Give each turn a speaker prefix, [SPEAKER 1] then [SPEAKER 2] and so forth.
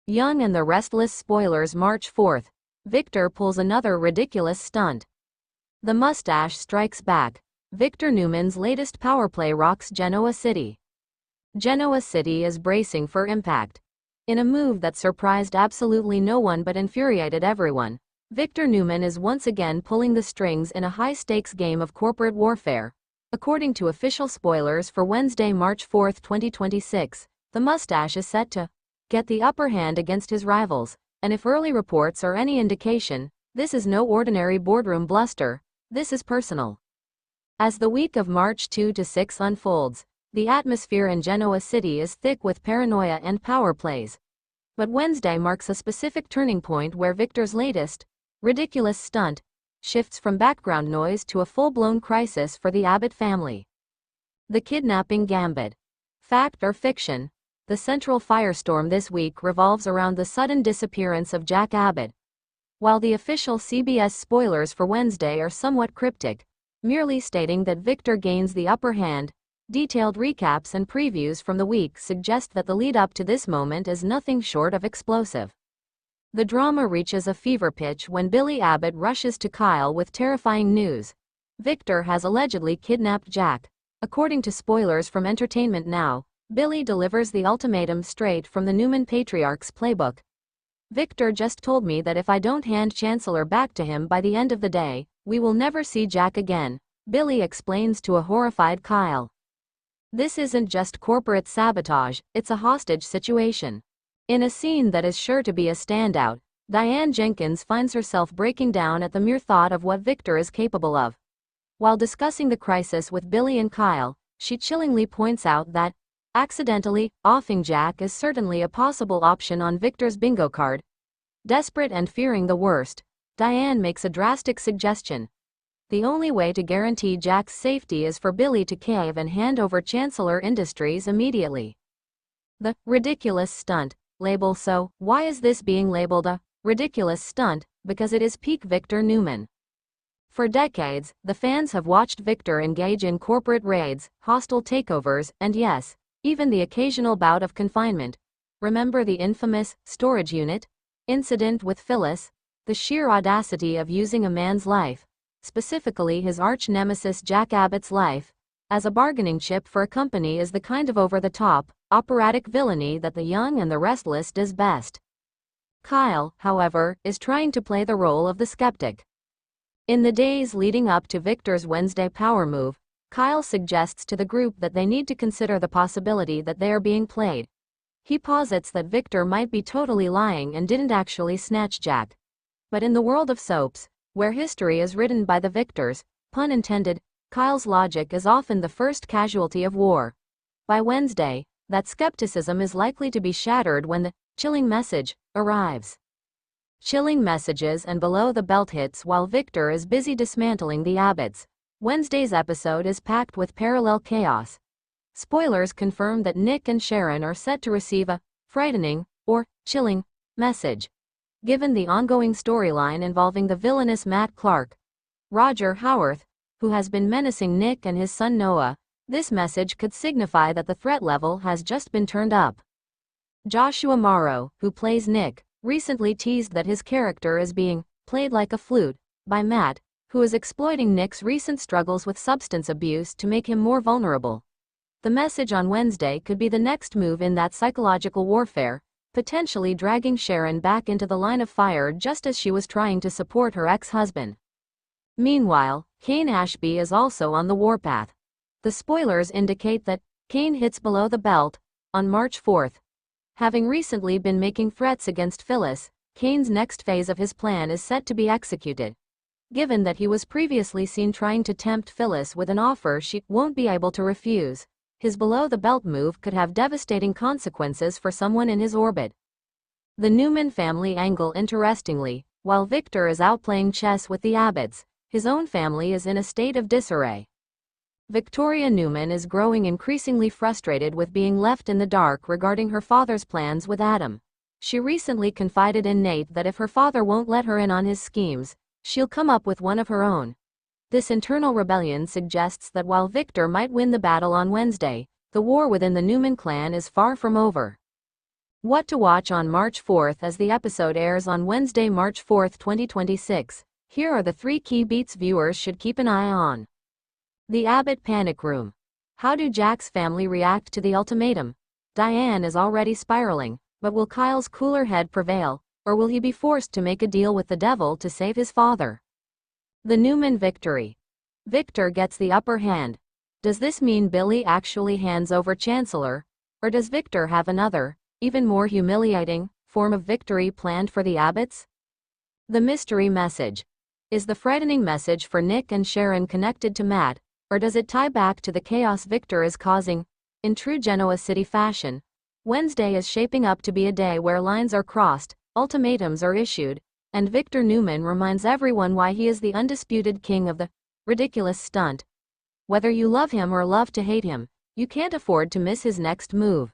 [SPEAKER 1] Young and the Restless spoilers March 4th. Victor pulls another ridiculous stunt. The mustache strikes back. Victor Newman's latest power play rocks Genoa City. Genoa City is bracing for impact. In a move that surprised absolutely no one but infuriated everyone, Victor Newman is once again pulling the strings in a high-stakes game of corporate warfare. According to official spoilers for Wednesday, March 4, 2026, the mustache is set to get the upper hand against his rivals, and if early reports are any indication, this is no ordinary boardroom bluster, this is personal. As the week of March 2 to 6 unfolds, the atmosphere in Genoa City is thick with paranoia and power plays. But Wednesday marks a specific turning point where Victor's latest, ridiculous stunt, shifts from background noise to a full-blown crisis for the Abbott family. The kidnapping gambit. Fact or fiction? The central firestorm this week revolves around the sudden disappearance of Jack Abbott. While the official CBS spoilers for Wednesday are somewhat cryptic, merely stating that Victor gains the upper hand, detailed recaps and previews from the week suggest that the lead-up to this moment is nothing short of explosive. The drama reaches a fever pitch when Billy Abbott rushes to Kyle with terrifying news. Victor has allegedly kidnapped Jack. According to spoilers from Entertainment Now, Billy delivers the ultimatum straight from the Newman patriarch's playbook. Victor just told me that if I don't hand Chancellor back to him by the end of the day, we will never see Jack again, Billy explains to a horrified Kyle. This isn't just corporate sabotage, it's a hostage situation. In a scene that is sure to be a standout, Diane Jenkins finds herself breaking down at the mere thought of what Victor is capable of. While discussing the crisis with Billy and Kyle, she chillingly points out that, accidentally offing Jack is certainly a possible option on Victor's bingo card. Desperate and fearing the worst, Diane makes a drastic suggestion. The only way to guarantee Jack's safety is for Billy to cave and hand over Chancellor Industries immediately. The ridiculous stunt label. So, why is this being labeled a ridiculous stunt? Because it is peak Victor Newman. For decades, the fans have watched Victor engage in corporate raids, hostile takeovers, and yes, even the occasional bout of confinement. Remember the infamous storage unit incident with Phyllis? The sheer audacity of using a man's life, specifically his arch-nemesis Jack Abbott's life, as a bargaining chip for a company is the kind of over-the-top, operatic villainy that the Young and the Restless does best. Kyle, however, is trying to play the role of the skeptic. In the days leading up to Victor's Wednesday power move, Kyle suggests to the group that they need to consider the possibility that they are being played. He posits that Victor might be totally lying and didn't actually snatch Jack. But in the world of soaps, where history is written by the victors, pun intended, Kyle's logic is often the first casualty of war. By Wednesday, that skepticism is likely to be shattered when the chilling message arrives. Chilling messages and below-the-belt hits while Victor is busy dismantling the Abbotts. Wednesday's episode is packed with parallel chaos. Spoilers confirm that Nick and Sharon are set to receive a frightening, or chilling, message. Given the ongoing storyline involving the villainous Matt Clark, Roger Howarth, who has been menacing Nick and his son Noah, this message could signify that the threat level has just been turned up. Joshua Morrow, who plays Nick, recently teased that his character is being played like a flute by Matt, who is exploiting Nick's recent struggles with substance abuse to make him more vulnerable. The message on Wednesday could be the next move in that psychological warfare, potentially dragging Sharon back into the line of fire just as she was trying to support her ex-husband. Meanwhile, Kane Ashby is also on the warpath. The spoilers indicate that Kane hits below the belt on March 4th. Having recently been making threats against Phyllis, Kane's next phase of his plan is set to be executed. Given that he was previously seen trying to tempt Phyllis with an offer she won't be able to refuse, his below-the-belt move could have devastating consequences for someone in his orbit. The Newman family angle. Interestingly, while Victor is out playing chess with the Abbotts, his own family is in a state of disarray. Victoria Newman is growing increasingly frustrated with being left in the dark regarding her father's plans with Adam. She recently confided in Nate that if her father won't let her in on his schemes, she'll come up with one of her own. This internal rebellion suggests that while Victor might win the battle on Wednesday, the war within the Newman clan is far from over. What to watch on March 4th as the episode airs on Wednesday, March 4th, 2026. Here are the 3 key beats viewers should keep an eye on. The Abbott panic room. How do Jack's family react to the ultimatum? Diane is already spiraling, but will Kyle's cooler head prevail, or will he be forced to make a deal with the devil to save his father? The Newman victory. Victor gets the upper hand. Does this mean Billy actually hands over Chancellor, or does Victor have another, even more humiliating, form of victory planned for the Abbotts? The mystery message. Is the frightening message for Nick and Sharon connected to Matt, or does it tie back to the chaos Victor is causing? In true Genoa City fashion, Wednesday is shaping up to be a day where lines are crossed, ultimatums are issued, and Victor Newman reminds everyone why he is the undisputed king of the ridiculous stunt. Whether you love him or love to hate him, you can't afford to miss his next move.